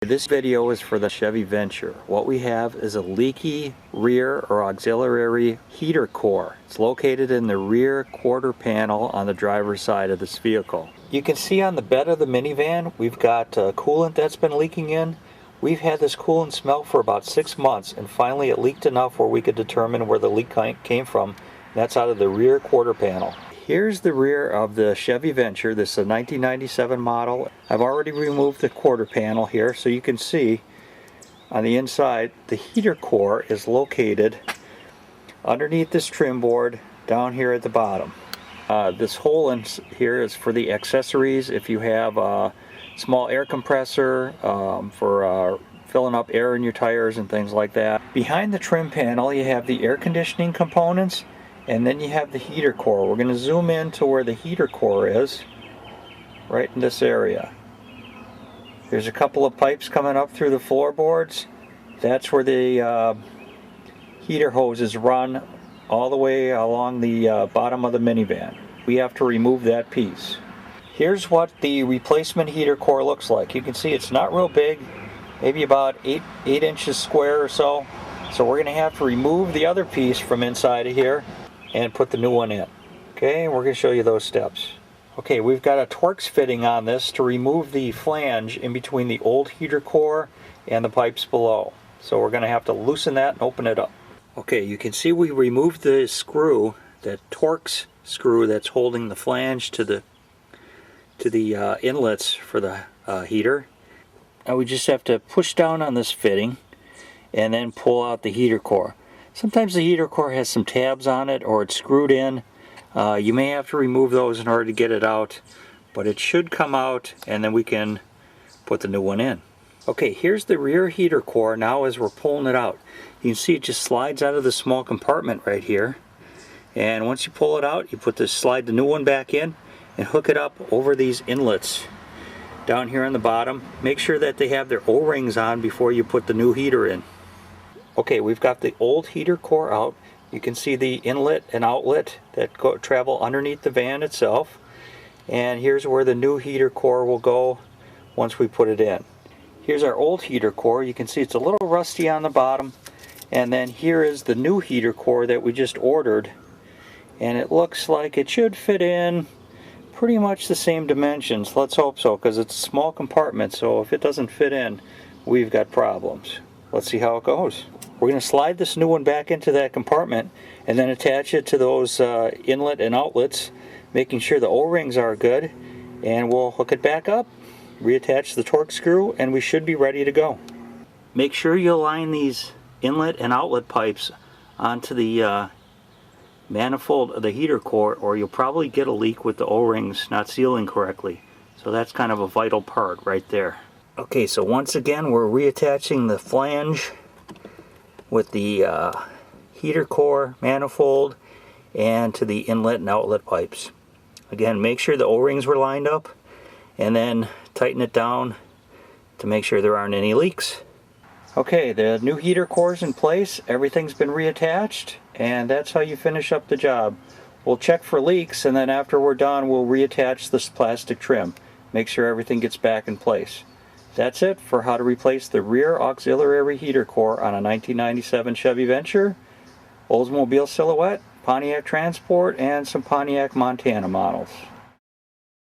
This video is for the Chevy Venture. What we have is a leaky rear or auxiliary heater core. It's located in the rear quarter panel on the driver's side of this vehicle. You can see on the bed of the minivan we've got coolant that's been leaking in. We've had this coolant smell for about 6 months, and finally it leaked enough where we could determine where the leak came from. That's out of the rear quarter panel. Here's the rear of the Chevy Venture. This is a 1997 model. I've already removed the quarter panel here, so you can see on the inside the heater core is located underneath this trim board down here at the bottom. This hole in here is for the accessories. If you have a small air compressor for filling up air in your tires and things like that. Behind the trim panel you have the air conditioning components, and then you have the heater core. We're going to zoom in to where the heater core is, right in this area. There's a couple of pipes coming up through the floorboards. That's where the heater hoses run all the way along the bottom of the minivan. We have to remove that piece. Here's what the replacement heater core looks like. You can see it's not real big, maybe about 8 inches square or so. So we're going to have to remove the other piece from inside of here and put the new one in. Okay, we're going to show you those steps. Okay, we've got a Torx fitting on this to remove the flange in between the old heater core and the pipes below. So we're going to have to loosen that and open it up. Okay, you can see we removed the screw, that Torx screw that's holding the flange to the inlets for the heater. Now we just have to push down on this fitting and then pull out the heater core. Sometimes the heater core has some tabs on it or it's screwed in. You may have to remove those in order to get it out, but it should come out and then we can put the new one in. Okay, here's the rear heater core now as we're pulling it out. You can see it just slides out of the small compartment right here, and once you pull it out you slide the new one back in and hook it up over these inlets down here on the bottom. Make sure that they have their O-rings on before you put the new heater in. Okay, we've got the old heater core out. You can see the inlet and outlet that travel underneath the van itself. And here's where the new heater core will go once we put it in. Here's our old heater core. You can see it's a little rusty on the bottom. And then here is the new heater core that we just ordered. And it looks like it should fit in pretty much the same dimensions. Let's hope so, because it's a small compartment, so if it doesn't fit in, we've got problems. Let's see how it goes. We're going to slide this new one back into that compartment and then attach it to those inlet and outlets, making sure the O-rings are good, and we'll hook it back up, reattach the Torx screw, and we should be ready to go. Make sure you align these inlet and outlet pipes onto the manifold of the heater core, or you'll probably get a leak with the O-rings not sealing correctly. So that's kind of a vital part right there. Okay, so once again we're reattaching the flange with the heater core manifold and to the inlet and outlet pipes. Again, make sure the O-rings were lined up and then tighten it down to make sure there aren't any leaks. Okay, the new heater core is in place, everything's been reattached, and that's how you finish up the job. We'll check for leaks, and then after we're done we'll reattach this plastic trim. Make sure everything gets back in place. That's it for how to replace the rear auxiliary heater core on a 1997 Chevy Venture, Oldsmobile Silhouette, Pontiac Transport, and some Pontiac Montana models.